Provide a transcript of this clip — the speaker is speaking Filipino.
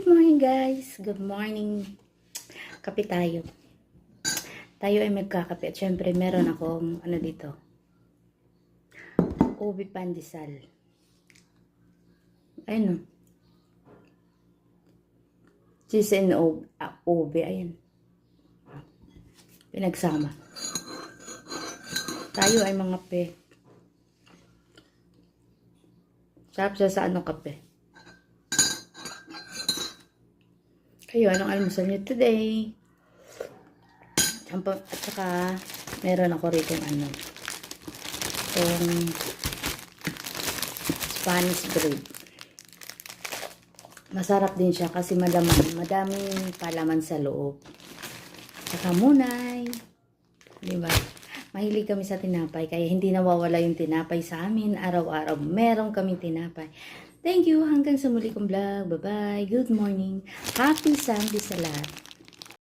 morning guys! Good morning! Kape tayo. Tayo ay magkakape at syempre meron akong dito. Ubi pandesal. Ayun o. Cheese and ubi. Ayun. Pinagsama. Tayo ay mga pe. Sarap siya sa kape. Kayo, anong almusal nyo today? At saka, meron ako rito itong Spanish bread. Masarap din siya kasi madaming palaman sa loob. Saka munay. Diba? Mahilig kami sa tinapay, kaya hindi nawawala yung tinapay sa amin. Araw-araw, meron kaming tinapay. Thank you. Hanggang sa muli kong vlog. Bye-bye. Good morning. Happy Sunday sa lahat.